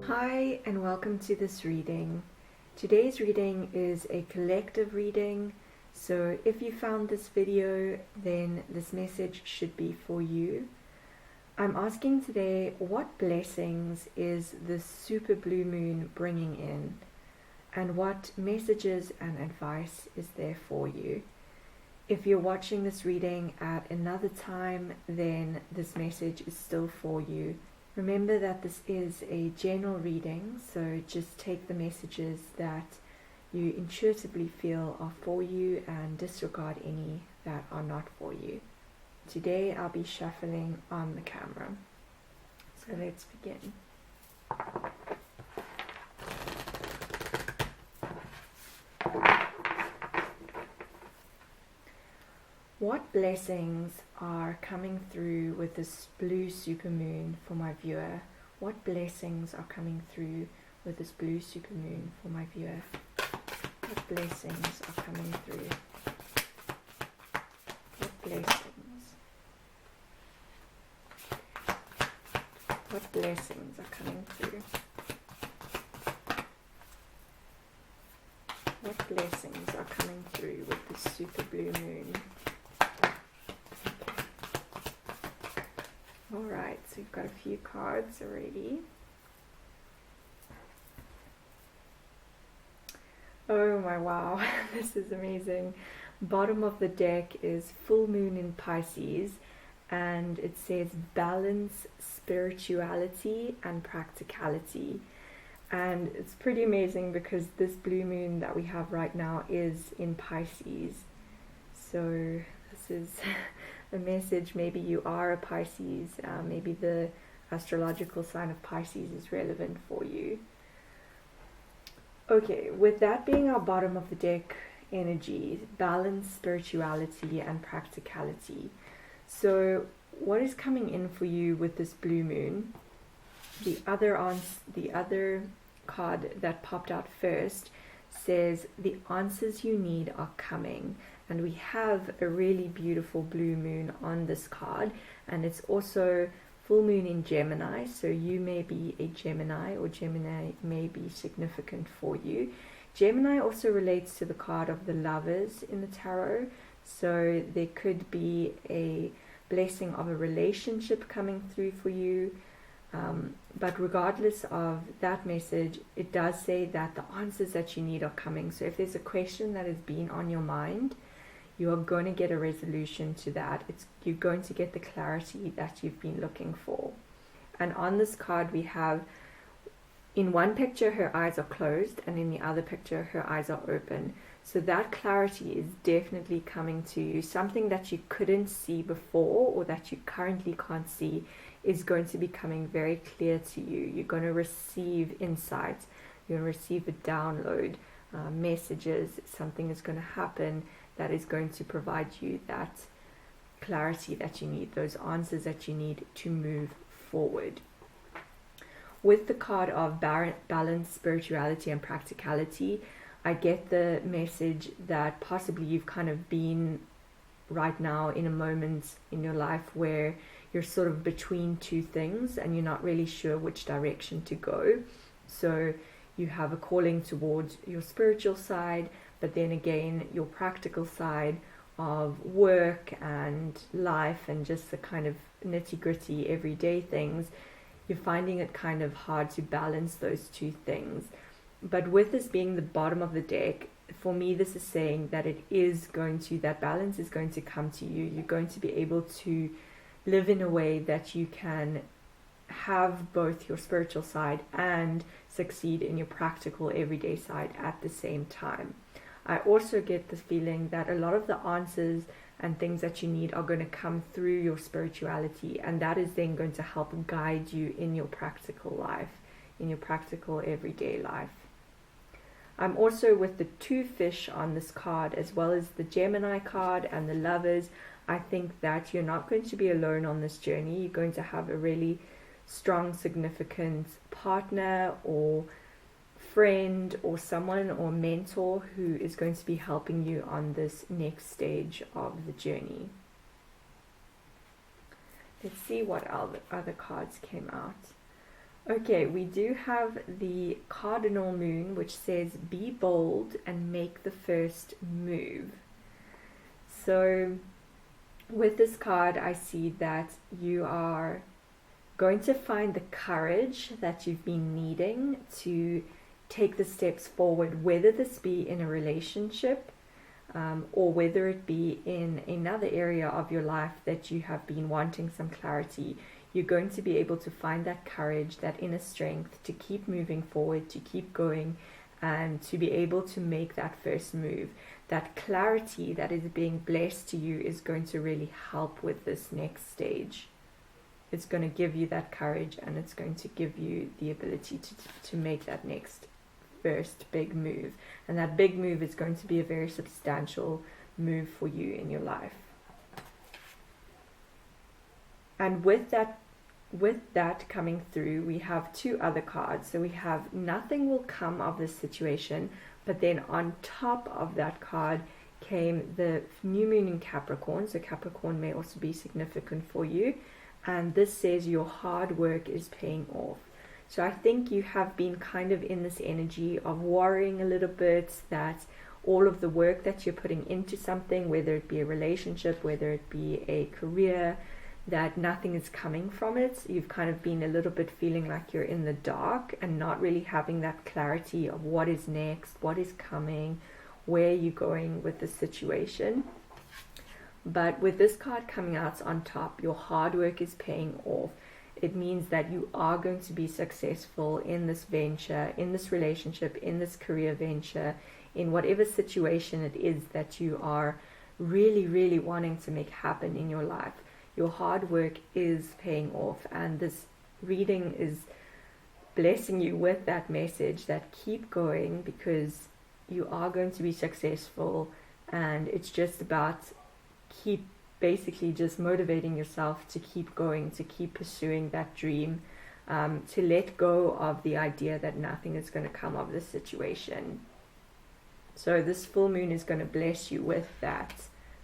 Hi and welcome to this reading. Today's reading is a collective reading, so if you found this video, then this message should be for you. I'm asking today, what blessings is this super blue moon bringing in, and what messages and advice is there for you? If you're watching this reading at another time, then this message is still for you. Remember that this is a general reading, so just take the messages that you intuitively feel are for you and disregard any that are not for you. Today I'll be shuffling on the camera. So let's begin. What blessings are coming through with this blue supermoon for my viewer? What blessings are coming through with this blue supermoon for my viewer? What blessings are coming through? What blessings? What blessings are coming through? What blessings are coming through with this super blue moon? Alright, so we've got a few cards already. Oh my wow, this is amazing. Bottom of the deck is full moon in Pisces, and it says balance, spirituality and practicality. And it's pretty amazing because this blue moon that we have right now is in Pisces. So this is a message. Maybe you are a Pisces, maybe the astrological sign of Pisces is relevant for you. Okay, with that being our bottom of the deck energy, balance, spirituality and practicality. So what is coming in for you with this blue moon? The other card that popped out first says the answers you need are coming. And we have a really beautiful blue moon on this card, and it's also full moon in Gemini, so you may be a Gemini, or Gemini may be significant for you. Gemini also relates to the card of the Lovers in the tarot, so there could be a blessing of a relationship coming through for you. But regardless of that message, it does say that the answers that you need are coming. So if there's a question that has been on your mind, you are going to get a resolution to that. You're going to get the clarity that you've been looking for. And on this card we have, in one picture her eyes are closed, and in the other picture her eyes are open. So that clarity is definitely coming to you. Something that you couldn't see before, or that you currently can't see, is going to be coming very clear to you. You're going to receive insights. You're going to receive a download, messages. Something is going to happen that is going to provide you that clarity that you need, those answers that you need to move forward. With the card of balance, spirituality and practicality, I get the message that possibly you've kind of been right now in a moment in your life where you're sort of between two things and you're not really sure which direction to go. So you have a calling towards your spiritual side, but then again your practical side of work and life and just the kind of nitty-gritty everyday things. You're finding it kind of hard to balance those two things. But with this being the bottom of the deck, for me this is saying that that balance is going to come to you. You're going to be able to live in a way that you can have both your spiritual side and succeed in your practical everyday side at the same time. I also get the feeling that a lot of the answers and things that you need are going to come through your spirituality, and that is then going to help guide you in your practical life, in your practical everyday life. I'm also with the two fish on this card, as well as the Gemini card and the Lovers. I think that you're not going to be alone on this journey. You're going to have a really strong, significant partner or friend or someone or mentor who is going to be helping you on this next stage of the journey. Let's see what other cards came out. Okay, we do have the Cardinal Moon, which says, be bold and make the first move. So with this card, I see that you are going to find the courage that you've been needing to take the steps forward, whether this be in a relationship or whether it be in another area of your life that you have been wanting some clarity. You're going to be able to find that courage, that inner strength to keep moving forward, to keep going, and to be able to make that first move. That clarity that is being blessed to you is going to really help with this next stage. It's going to give you that courage, and it's going to give you the ability to make that next first big move. And that big move is going to be a very substantial move for you in your life. And with that coming through, we have two other cards. So we have nothing will come of this situation, but then on top of that card came the new moon in Capricorn. So Capricorn may also be significant for you. And this says your hard work is paying off. So I think you have been kind of in this energy of worrying a little bit that all of the work that you're putting into something, whether it be a relationship, whether it be a career, that nothing is coming from it. You've kind of been a little bit feeling like you're in the dark and not really having that clarity of what is next, what is coming, where you're going with the situation. But with this card coming out on top, your hard work is paying off. It means that you are going to be successful in this venture, in this relationship, in this career venture, in whatever situation it is that you are really, really wanting to make happen in your life. Your hard work is paying off, and this reading is blessing you with that message that keep going, because you are going to be successful, and it's just about keep basically just motivating yourself to keep going, to keep pursuing that dream, to let go of the idea that nothing is going to come of this situation. So this full moon is going to bless you with that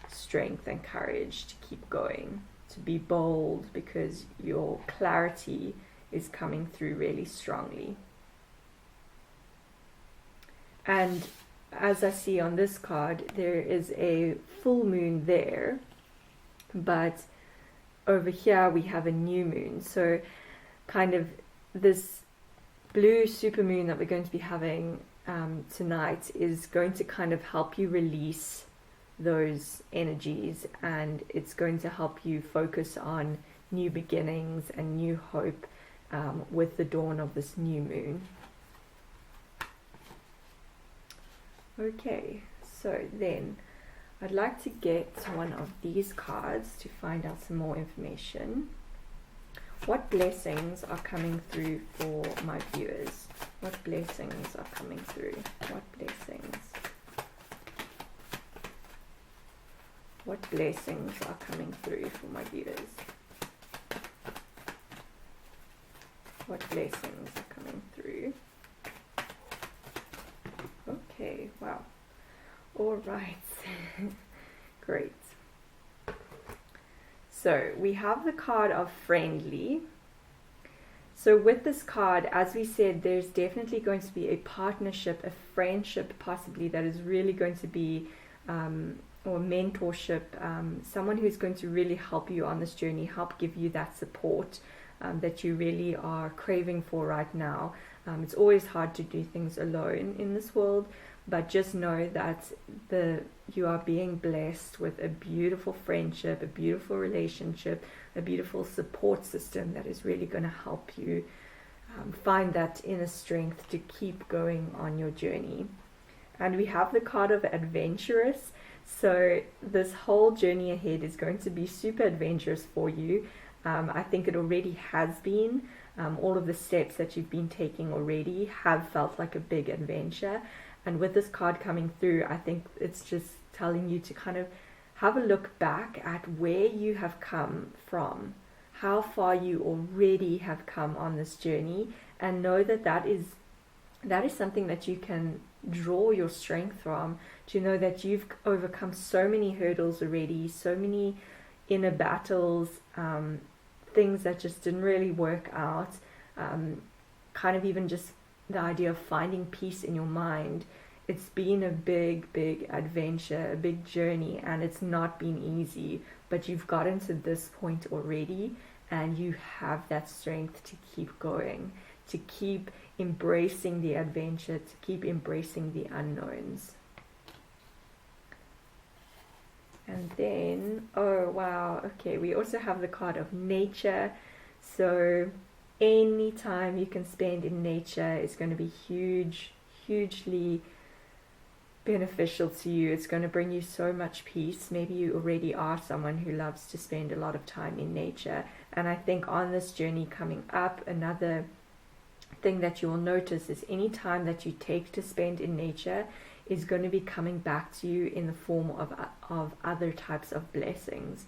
strength and courage to keep going, to be bold, because your clarity is coming through really strongly. And as I see on this card, there is a full moon there, but over here we have a new moon. So kind of this blue supermoon that we're going to be having tonight is going to kind of help you release those energies, and it's going to help you focus on new beginnings and new hope with the dawn of this new moon. Okay, so then I'd like to get one of these cards to find out some more information. What blessings are coming through for my viewers? What blessings are coming through? What blessings? What blessings are coming through for my viewers? What blessings are coming through? Okay, wow. All right. Great. So we have the card of friendly. So with this card, as we said, there's definitely going to be a partnership, a friendship possibly, that is really going to be or mentorship, someone who's going to really help you on this journey, help give you that support that you really are craving for right now. It's always hard to do things alone in this world, but just know that you are being blessed with a beautiful friendship, a beautiful relationship, a beautiful support system that is really going to help you find that inner strength to keep going on your journey. And we have the card of adventurous. So this whole journey ahead is going to be super adventurous for you. I think it already has been. All of the steps that you've been taking already have felt like a big adventure. And with this card coming through, I think it's just telling you to kind of have a look back at where you have come from, how far you already have come on this journey, and know that that is something that you can draw your strength from, to know that you've overcome so many hurdles already, so many inner battles, things that just didn't really work out, kind of even just the idea of finding peace in your mind. It's been a big adventure, a big journey, and it's not been easy, but you've gotten to this point already, and you have that strength to keep going, to keep embracing the adventure, to keep embracing the unknowns. And then, oh wow, okay, we also have the card of nature. So any time you can spend in nature is going to be hugely beneficial to you. It's going to bring you so much peace. Maybe you already are someone who loves to spend a lot of time in nature. And I think on this journey coming up, another thing that you'll notice is any time that you take to spend in nature is going to be coming back to you in the form of other types of blessings.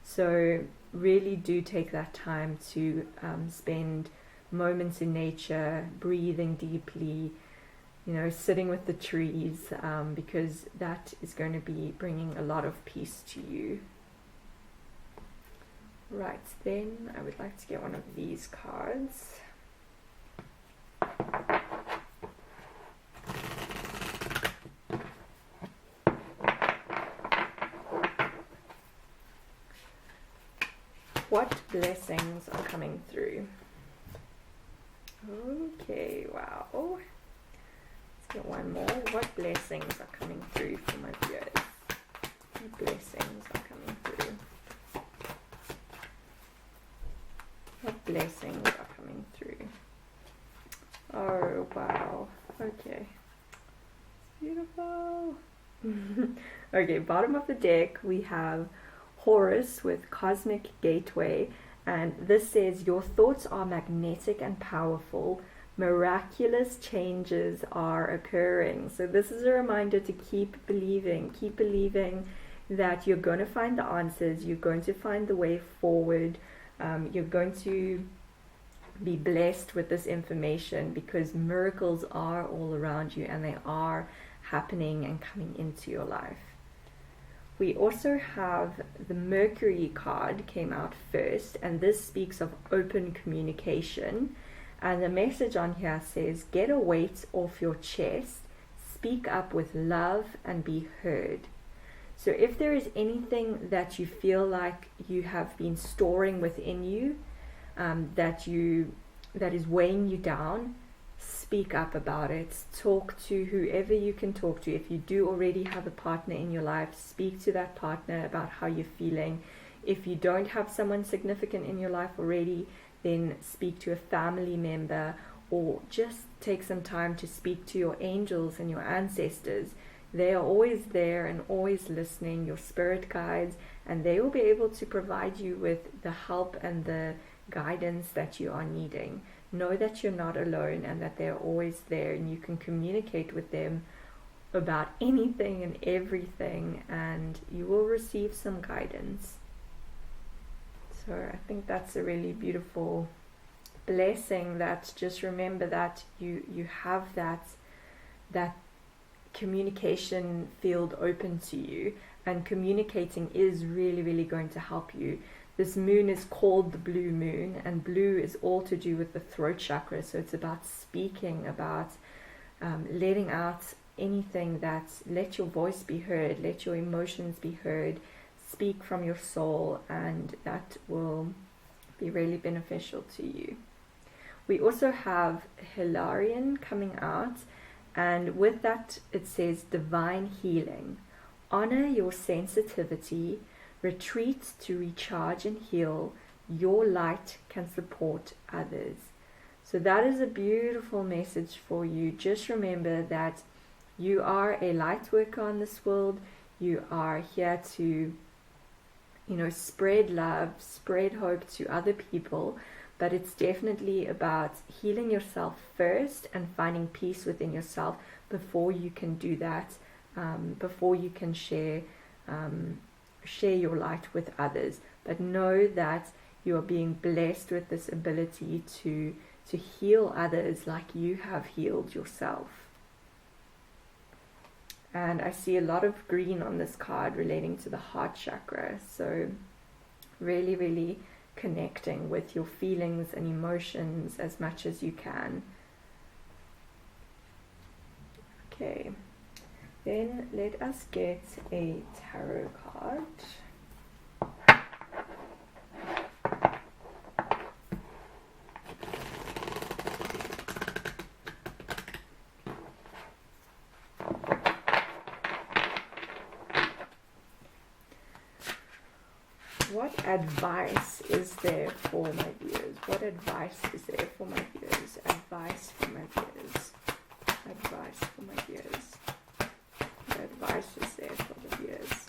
So really do take that time to spend moments in nature, breathing deeply, you know, sitting with the trees, because that is going to be bringing a lot of peace to you. Right, then I would like to get one of these cards. What blessings are coming through? Okay, wow. Let's get one more. What blessings are coming through for my viewers? What blessings are coming through? What blessings are coming through? Oh, wow. Okay. Beautiful. Okay, bottom of the deck we have Horus with Cosmic Gateway, and this says your thoughts are magnetic and powerful. Miraculous changes are occurring. So this is a reminder to keep believing that you're going to find the answers, you're going to find the way forward, you're going to be blessed with this information, because miracles are all around you and they are happening and coming into your life. We also have the Mercury card came out first, and this speaks of open communication. And the message on here says, get a weight off your chest, speak up with love and be heard. So if there is anything that you feel like you have been storing within you, that is weighing you down, speak up about it. Talk to whoever you can talk to. If you do already have a partner in your life, speak to that partner about how you're feeling. If you don't have someone significant in your life already, then speak to a family member, or just take some time to speak to your angels and your ancestors. They are always there and always listening, your spirit guides, and they will be able to provide you with the help and the guidance that you are needing. Know that you're not alone and that they're always there, and you can communicate with them about anything and everything, and you will receive some guidance. So I think that's a really beautiful blessing, that just remember that you have that communication field open to you, and communicating is really going to help you. This moon is called the blue moon, and blue is all to do with the throat chakra. So it's about speaking, about letting out anything let your voice be heard, let your emotions be heard, speak from your soul, and that will be really beneficial to you. We also have Hilarion coming out, and with that it says divine healing. Honor your sensitivity. Retreat to recharge and heal. Your light can support others. So that is a beautiful message for you. Just remember that you are a light worker on this world. You are here to, spread love, spread hope to other people. But it's definitely about healing yourself first and finding peace within yourself before you can do that, before you can share your light with others. But know that you are being blessed with this ability to heal others like you have healed yourself. And I see a lot of green on this card relating to the heart chakra. So really connecting with your feelings and emotions as much as you can. Okay, then let us get a tarot card. What advice is there for my viewers? What advice is there for my viewers? Advice for my viewers. Advice for my viewers. What advice is there for the viewers?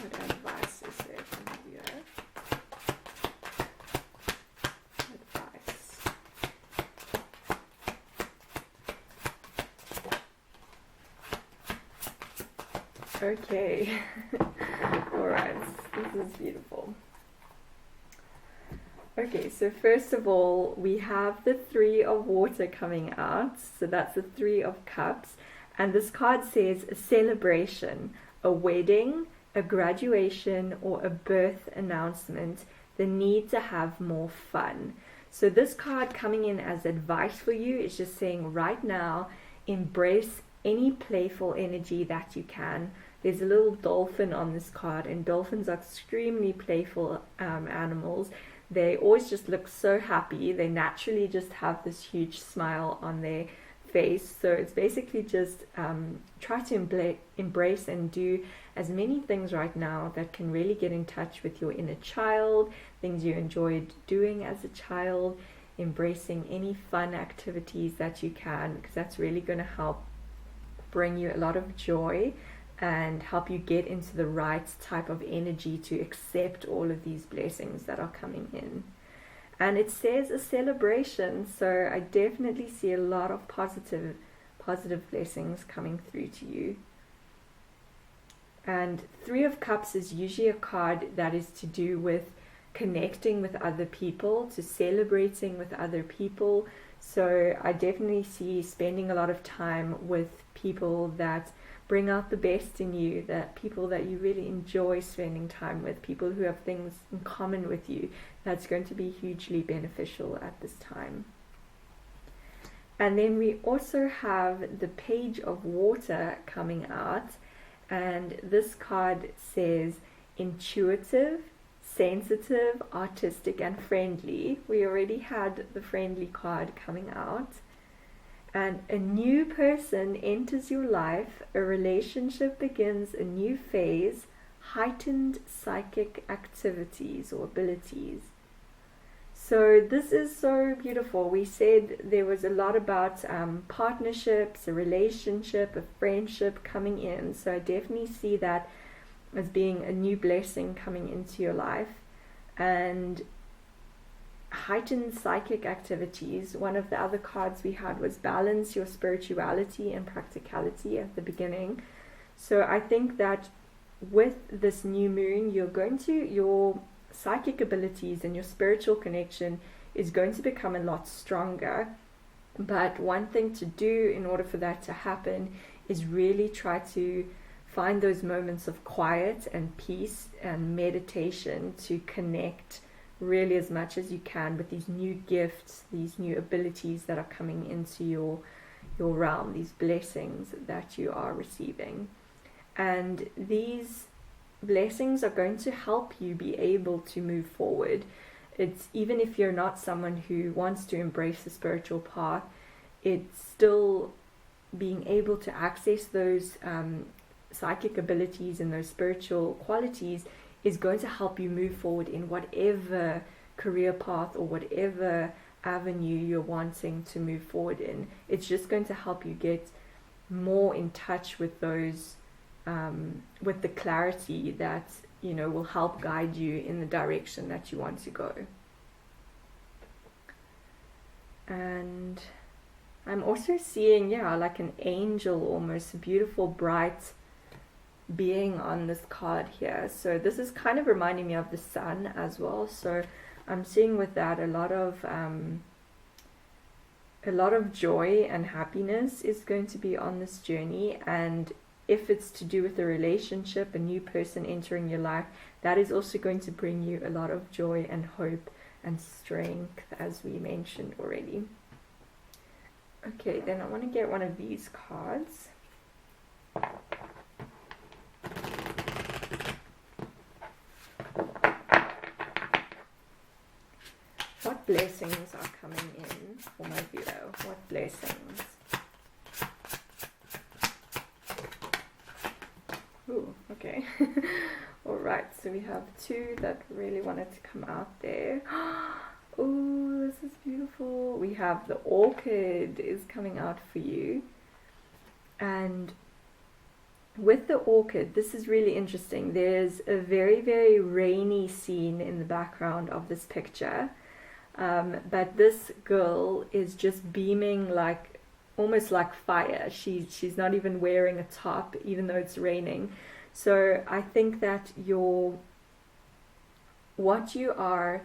What advice is there for my viewer? Advice. Okay. Alright, this is beautiful. Okay, so first of all, we have the Three of Water coming out. So that's the Three of Cups. And this card says a celebration, a wedding, a graduation, or a birth announcement, the need to have more fun. So this card coming in as advice for you is just saying right now, embrace any playful energy that you can. There's a little dolphin on this card, and dolphins are extremely playful animals. They always just look so happy. They naturally just have this huge smile on their face. So it's basically just try to embrace and do as many things right now that can really get in touch with your inner child, things you enjoyed doing as a child, embracing any fun activities that you can, because that's really going to help bring you a lot of joy and help you get into the right type of energy to accept all of these blessings that are coming in. And it says a celebration, so I definitely see a lot of positive blessings coming through to you. And Three of Cups is usually a card that is to do with connecting with other people, to celebrating with other people. So I definitely see spending a lot of time with people that bring out the best in you, that people that you really enjoy spending time with, people who have things in common with you. That's going to be hugely beneficial at this time. And then we also have the Page of Water coming out, and this card says intuitive, sensitive, artistic, and friendly. We already had the friendly card coming out. And a new person enters your life, a relationship begins a new phase, heightened psychic activities or abilities. So this is so beautiful. We said there was a lot about partnerships, a relationship, a friendship coming in. So I definitely see that as being a new blessing coming into your life. And heightened psychic activities. One of the other cards we had was balance your spirituality and practicality at the beginning. So I think that with this new moon, your psychic abilities and your spiritual connection is going to become a lot stronger. But one thing to do in order for that to happen is really try to find those moments of quiet and peace and meditation to connect really as much as you can with these new gifts, these new abilities that are coming into your realm, these blessings that you are receiving. And these blessings are going to help you be able to move forward. It's even if you're not someone who wants to embrace the spiritual path, it's still being able to access those psychic abilities and those spiritual qualities is going to help you move forward in whatever career path or whatever avenue you're wanting to move forward in. It's just going to help you get more in touch with those, with the clarity that, will help guide you in the direction that you want to go. And I'm also seeing, like an angel almost, a beautiful, bright being on this card here. So this is kind of reminding me of the sun as well. So I'm seeing with that a lot of joy and happiness is going to be on this journey, and if it's to do with a relationship, a new person entering your life, that is also going to bring you a lot of joy and hope and strength, as we mentioned already. Okay, then I want to get one of these cards. What blessings are coming in for my viewer? What blessings? Ooh, okay. Alright, so we have two that really wanted to come out there. Oh, this is beautiful. We have the orchid is coming out for you. And with the orchid, this is really interesting. There's a very, very rainy scene in the background of this picture. But this girl is just beaming like, almost like fire. She's not even wearing a top, even though it's raining. So I think that what you are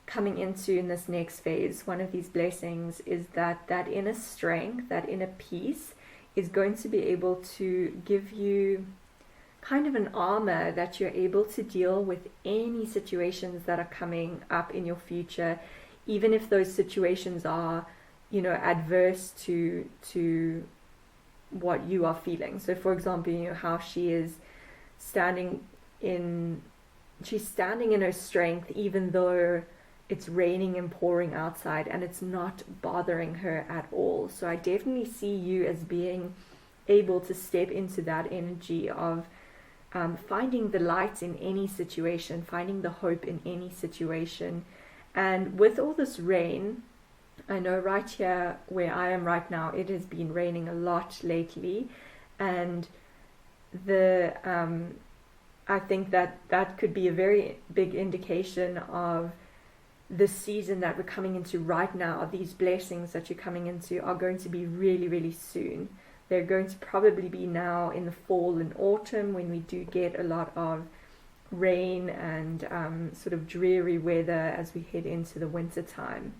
coming into in this next phase, one of these blessings, is that inner strength, that inner peace is going to be able to give you kind of an armor that you're able to deal with any situations that are coming up in your future, even if those situations are, you know, adverse to what you are feeling. So for example, you know, how she's standing in her strength, even though it's raining and pouring outside, and it's not bothering her at all. So I definitely see you as being able to step into that energy of finding the light in any situation, finding the hope in any situation. And with all this rain, I know right here where I am right now, it has been raining a lot lately, and I think that could be a very big indication of the season that we're coming into right now. These blessings that you're coming into are going to be really, really soon. They're going to probably be now in the fall and autumn, when we do get a lot of rain and sort of dreary weather as we head into the winter time.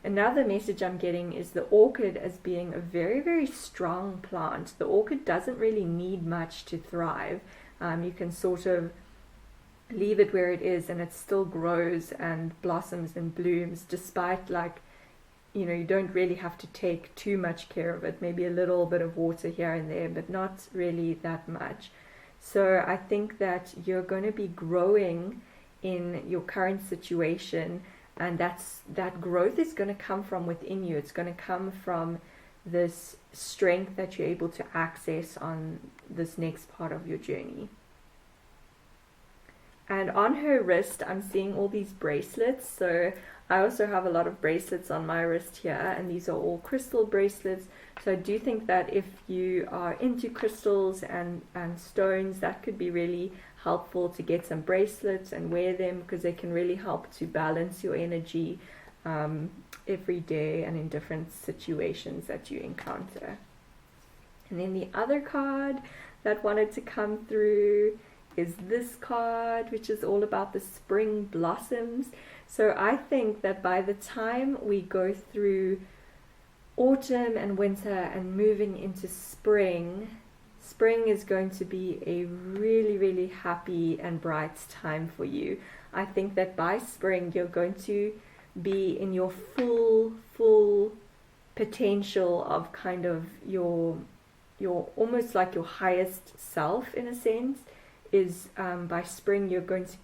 Another message I'm getting is the orchid as being a very, very strong plant. The orchid doesn't really need much to thrive. You can sort of leave it where it is and it still grows and blossoms and blooms, despite, like, you know, you don't really have to take too much care of it. Maybe a little bit of water here and there, but not really that much. So I think that you're going to be growing in your current situation, and that growth is going to come from within you. It's going to come from this strength that you're able to access on this next part of your journey. And on her wrist, I'm seeing all these bracelets. So I also have a lot of bracelets on my wrist here, and these are all crystal bracelets. So I do think that if you are into crystals and stones, that could be really helpful to get some bracelets and wear them, because they can really help to balance your energy every day and in different situations that you encounter. And then the other card that wanted to come through is this card, which is all about the spring blossoms. So I think that by the time we go through autumn and winter and moving into spring is going to be a really, really happy and bright time for you. I think that by spring you're going to be in your full potential of kind of your almost like your highest self, in a sense. Is by spring you're going to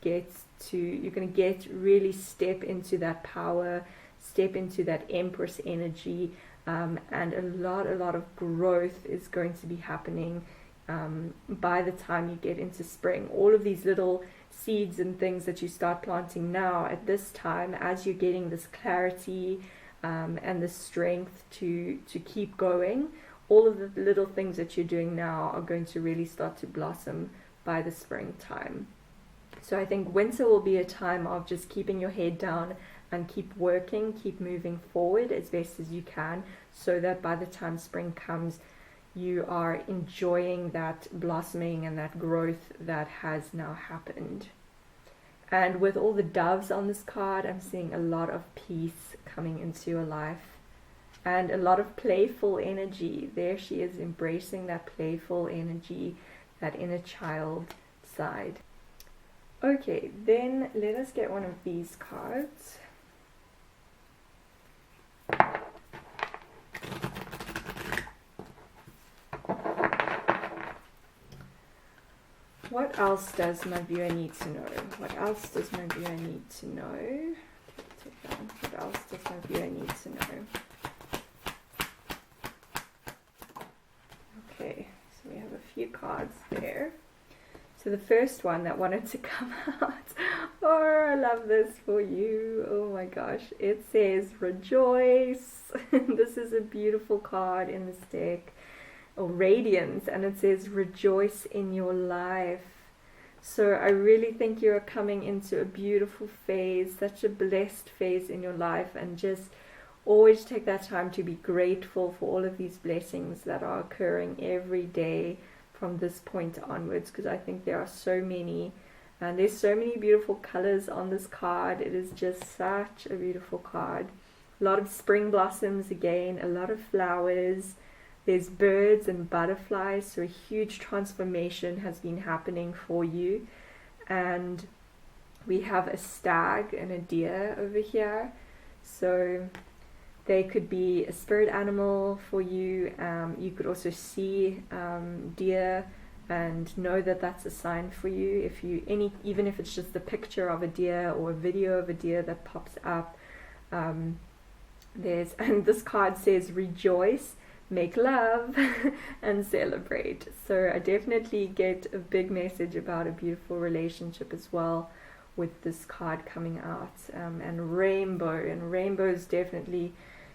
get really step into that power, step into that Empress energy, and a lot of growth is going to be happening by the time you get into spring. All of these little seeds and things that you start planting now at this time, as you're getting this clarity and the strength to keep going, all of the little things that you're doing now are going to really start to blossom by the springtime. So I think winter will be a time of just keeping your head down and keep working, keep moving forward as best as you can, so that by the time spring comes, you are enjoying that blossoming and that growth that has now happened. And with all the doves on this card, I'm seeing a lot of peace coming into your life. and a lot of playful energy. There she is, embracing that playful energy, that inner child side. Okay, then let us get one of these cards. What else does my viewer need to know? What else does my viewer need to know? What else does my viewer need to know? Okay, so we have a few cards there. So the first one that wanted to come out, oh, I love this for you. Oh my gosh, it says rejoice. This is a beautiful card in this deck, or radiance, and it says rejoice in your life. So I really think you're coming into a beautiful phase, such a blessed phase in your life, and just always take that time to be grateful for all of these blessings that are occurring every day from this point onwards, because I think there are so many, and there's so many beautiful colors on this card. It is just such a beautiful card. A lot of spring blossoms again, a lot of flowers. There's birds and butterflies, so a huge transformation has been happening for you. And we have a stag and a deer over here. So they could be a spirit animal for you. You could also see deer and know that that's a sign for you. If you even if it's just a picture of a deer or a video of a deer that pops up, and this card says rejoice, make love, and celebrate. So I definitely get a big message about a beautiful relationship as well with this card coming out. And rainbow is definitely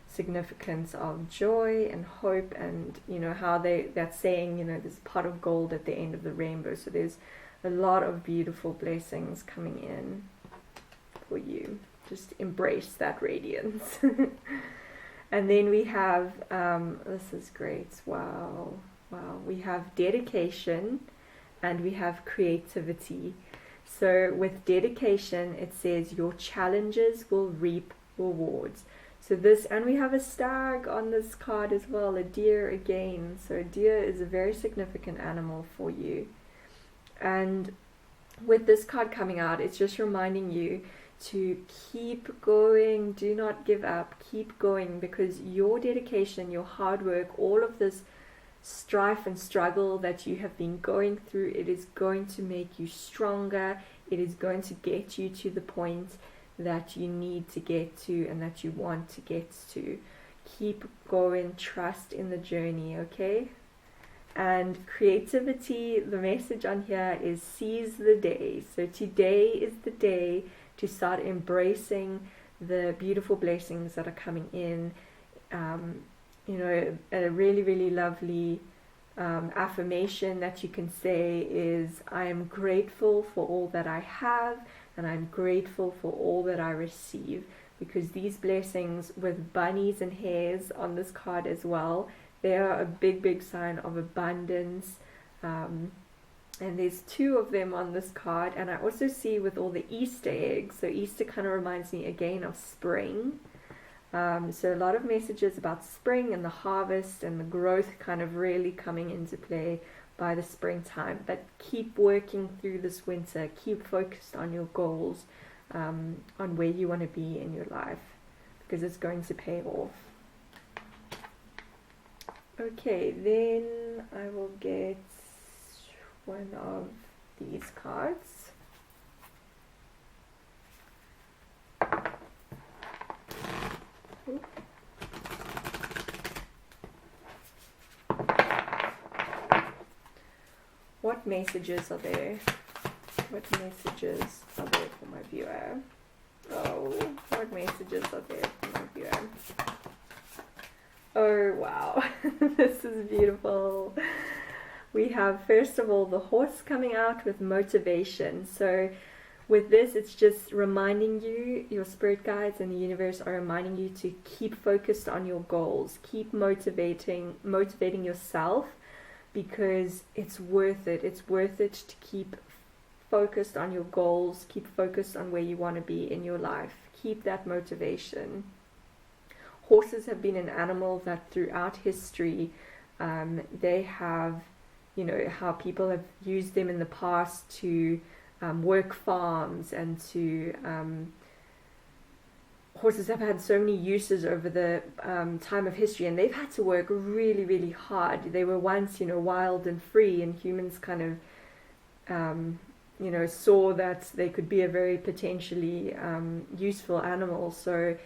significance of joy and hope, and you know how that's saying, you know, there's a pot of gold at the end of the rainbow. So there's a lot of beautiful blessings coming in for you. Just embrace that radiance. And then we have, this is great, wow, we have dedication and we have creativity. So with dedication, it says your challenges will reap rewards. So this, and we have a stag on this card as well, a deer again. So a deer is a very significant animal for you. And with this card coming out, it's just reminding you to keep going, do not give up, keep going, because your dedication, your hard work, all of this strife and struggle that you have been going through, it is going to make you stronger. It is going to get you to the point that you need to get to and that you want to get to. Keep going, trust in the journey, okay? And creativity, the message on here is seize the day. So today is the day to start embracing the beautiful blessings that are coming in. You know, a really, really lovely affirmation that you can say is, I am grateful for all that I have, and I'm grateful for all that I receive. Because these blessings with bunnies and hares on this card as well, they are a big, big sign of abundance. And there's two of them on this card, and I also see with all the Easter eggs. So Easter kind of reminds me again of spring. So a lot of messages about spring and the harvest and the growth kind of really coming into play by the springtime. But keep working through this winter. Keep focused on your goals, on where you want to be in your life, because it's going to pay off. Okay, then I will get one of these cards. Oop. What messages are there? What messages are there for my viewer? Oh, what messages are there for my viewer? Oh, wow. This is beautiful. We have, first of all, the horse coming out with motivation. So with this, it's just reminding you, your spirit guides and the universe are reminding you to keep focused on your goals. Keep motivating yourself, because it's worth it. It's worth it to keep focused on your goals. Keep focused on where you want to be in your life. Keep that motivation. horses have been an animal that throughout history, they have, you know, how people have used them in the past to work farms, and to horses have had so many uses over the time of history, and they've had to work really, really hard. They were once, you know, wild and free, and humans kind of, you know, saw that they could be a very potentially useful animal. So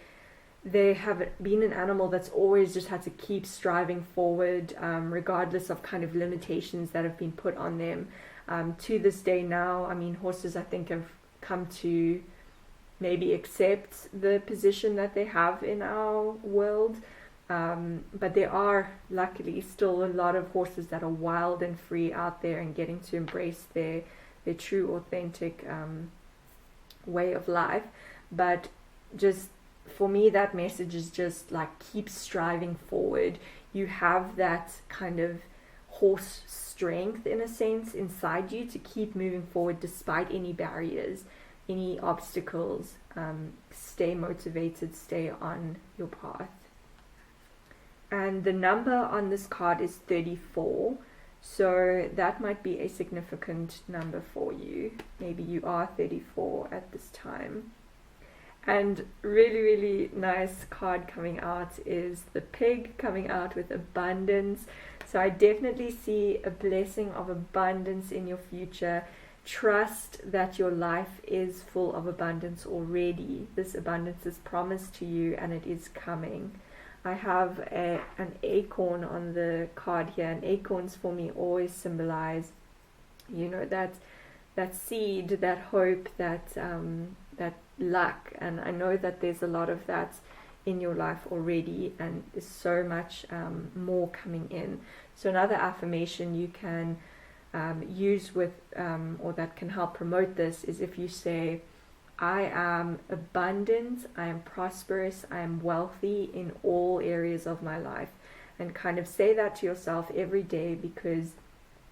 they have been an animal that's always just had to keep striving forward, regardless of kind of limitations that have been put on them. To this day now, I mean, horses, I think, have come to maybe accept the position that they have in our world, but there are luckily still a lot of horses that are wild and free out there and getting to embrace their true authentic way of life. But just for me, that message is just like, keep striving forward. You have that kind of horse strength, in a sense, inside you to keep moving forward despite any barriers, any obstacles. Stay motivated, stay on your path. And the number on this card is 34, so that might be a significant number for you. Maybe you are 34 at this time. And really, really nice card coming out is the pig, coming out with abundance. So I definitely see a blessing of abundance in your future. Trust that your life is full of abundance already. This abundance is promised to you, and it is coming. I have an acorn on the card here, and acorns for me always symbolize, you know, that seed, that hope, that luck. And I know that there's a lot of that in your life already, and there's so much more coming in. So another affirmation you can use with, or that can help promote this, is if you say, I am abundant, I am prosperous, I am wealthy in all areas of my life. And kind of say that to yourself every day, because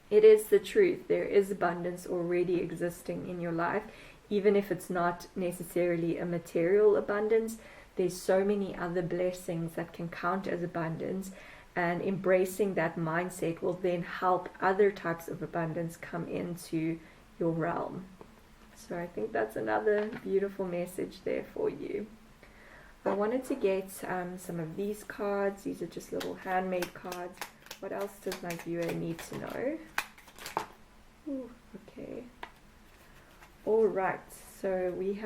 it is the truth. There is abundance already existing in your life, even if it's not necessarily a material abundance. There's so many other blessings that can count as abundance, and embracing that mindset will then help other types of abundance come into your realm. So I think that's another beautiful message there for you. I wanted to get some of these cards. These are just little handmade cards. What else does my viewer need to know? Ooh, okay. All right, so we've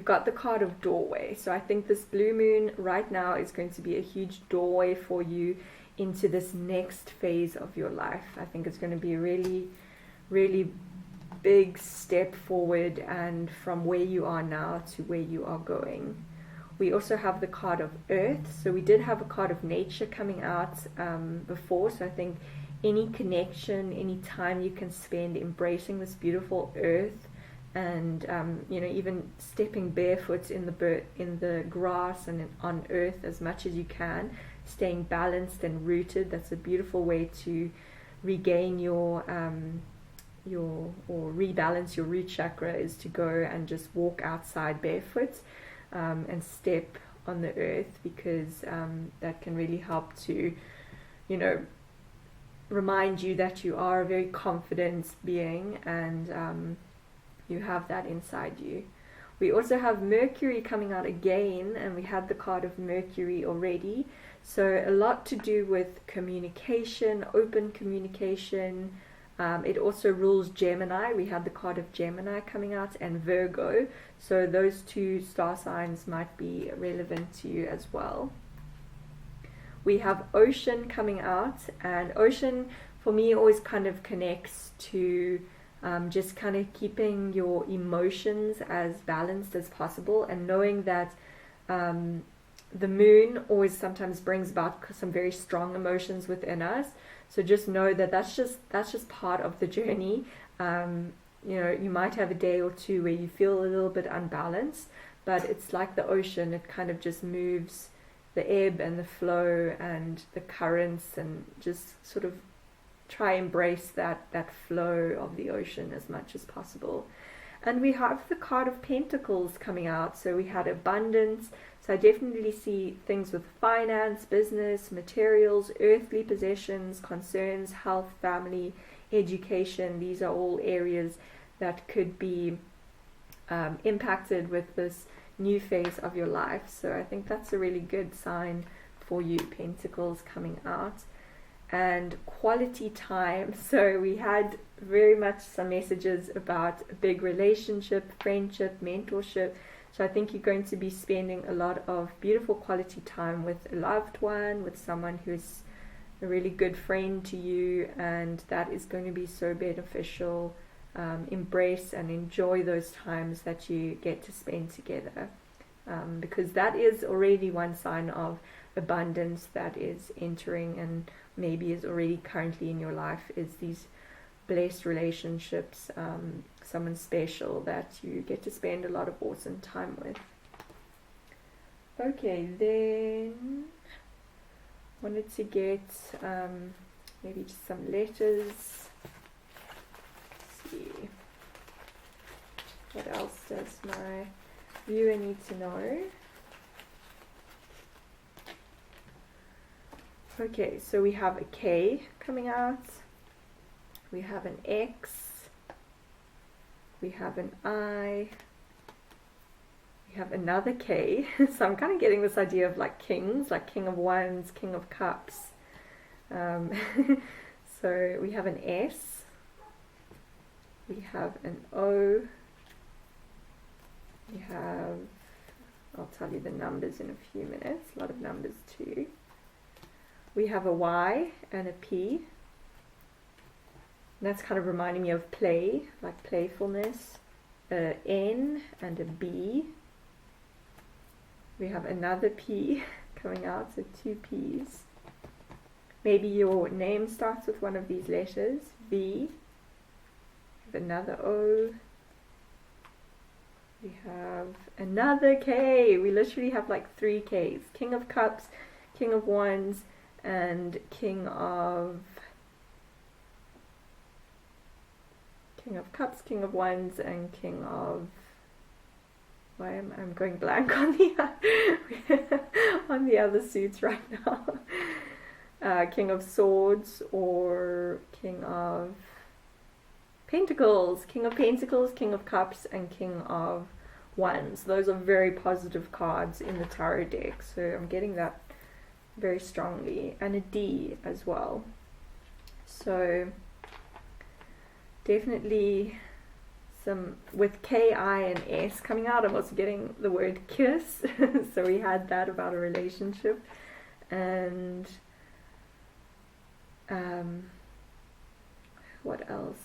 got the card of doorway. So I think this blue moon right now is going to be a huge doorway for you into this next phase of your life. I think it's going to be a really, really big step forward, and from where you are now to where you are going. We also have the card of earth. So we did have a card of nature coming out before. So I think any connection, any time you can spend embracing this beautiful earth, and you know, even stepping barefoot in the grass and on earth as much as you can, staying balanced and rooted. That's a beautiful way to regain your or rebalance your root chakra, is to go and just walk outside barefoot and step on the earth, because that can really help to, you know, remind you that you are a very confident being, and you have that inside you. We also have Mercury coming out again, and we had the card of Mercury already. So a lot to do with communication, open communication. It also rules Gemini. We had the card of Gemini coming out, and Virgo. So those two star signs might be relevant to you as well. We have Ocean coming out, and Ocean for me always kind of connects to just kind of keeping your emotions as balanced as possible, and knowing that the moon always sometimes brings about some very strong emotions within us. So just know that that's just part of the journey. You know, you might have a day or two where you feel a little bit unbalanced, but it's like the ocean. It kind of just moves, the ebb and the flow and the currents, and just sort of try embrace that flow of the ocean as much as possible. And we have the card of Pentacles coming out. So we had abundance. So I definitely see things with finance, business, materials, earthly possessions, concerns, health, family, education. These are all areas that could be impacted with this new phase of your life. So I think that's a really good sign for you, Pentacles coming out. And quality time. So we had very much some messages about a big relationship, friendship, mentorship. So I think you're going to be spending a lot of beautiful quality time with a loved one, with someone who's a really good friend to you, and that is going to be so beneficial. Embrace and enjoy those times that you get to spend together, because that is already one sign of abundance that is entering and maybe is already currently in your life, is these blessed relationships, someone special that you get to spend a lot of awesome time with. Okay, then wanted to get maybe just some letters. Let's see, what else does my viewer need to know? Okay, so we have a K coming out, we have an X, we have an I, we have another K. So I'm kind of getting this idea of like kings, like King of Wands, King of Cups. So we have an S, we have an O, we have, I'll tell you the numbers in a few minutes, a lot of numbers too. We have a Y and a P. And that's kind of reminding me of play, like playfulness. A N and a B. We have another P coming out, so 2 P's. Maybe your name starts with one of these letters. V. We have another O. We have another K. We literally have like 3 Ks. King of Cups, King of Wands, and King of Cups, King of Wands, and King of, why am I'm going blank on the on the other suits right now. King of Swords or King of Pentacles, King of Pentacles, King of Cups, and King of Wands. Those are very positive cards in the tarot deck, so I'm getting that very strongly. And a D as well. So definitely some with K, I, and S coming out. I'm also getting the word kiss. So we had that about a relationship. And what else?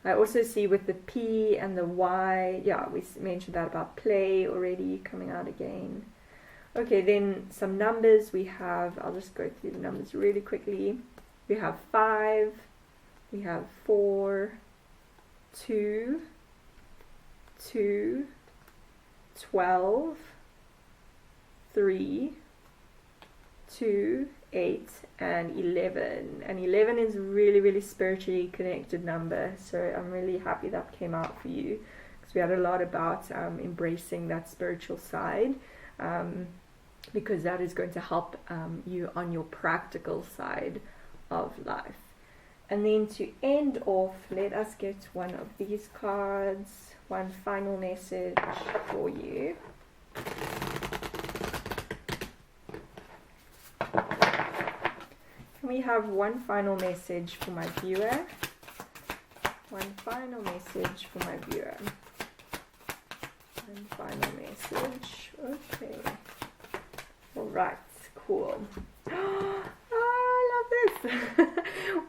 I also see with the P and the Y, yeah, we mentioned that about play already coming out again. Okay, then some numbers. We have, I'll just go through the numbers really quickly. We have 5, we have 4, 2, 2, 12, 3, 2, 8, and 11. And 11 is a really, really spiritually connected number. So I'm really happy that came out for you, because we had a lot about embracing that spiritual side. Because that is going to help you on your practical side of life. And then to end off, let us get one of these cards, one final message for you. Can we have one final message for my viewer? One final message for my viewer. One final message. Okay. Alright, cool. Oh, I love this.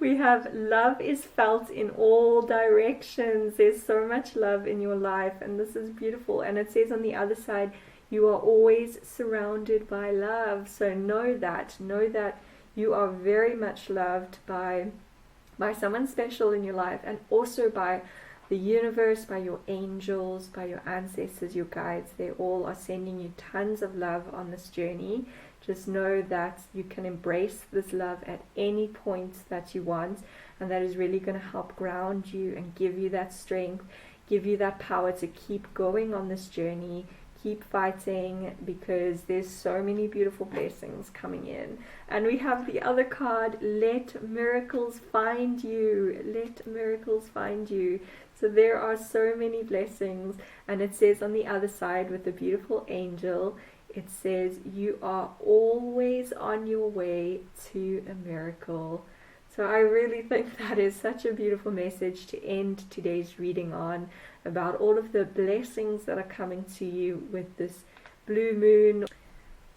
We have love is felt in all directions. There's so much love in your life, and this is beautiful. And it says on the other side, you are always surrounded by love. So know that you are very much loved by someone special in your life, and also by the universe, by your angels, by your ancestors, your guides. They all are sending you tons of love on this journey. Just know that you can embrace this love at any point that you want, and that is really going to help ground you and give you that strength give you that power to keep going on this journey, keep fighting, because there's so many beautiful blessings coming in. And we have the other card, let miracles find you. Let miracles find you. So there are so many blessings, and it says on the other side with the beautiful angel, it says you are always on your way to a miracle. So I really think that is such a beautiful message to end today's reading on, about all of the blessings that are coming to you with this blue moon.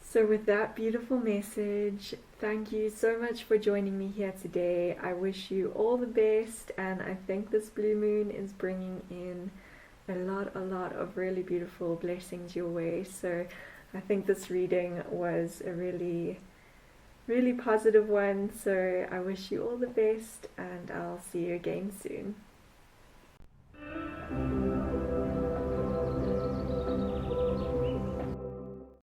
So with that beautiful message, thank you so much for joining me here today. I wish you all the best, and I think this blue moon is bringing in a lot of really beautiful blessings your way. So I think this reading was a really positive one. So I wish you all the best, and I'll see you again soon.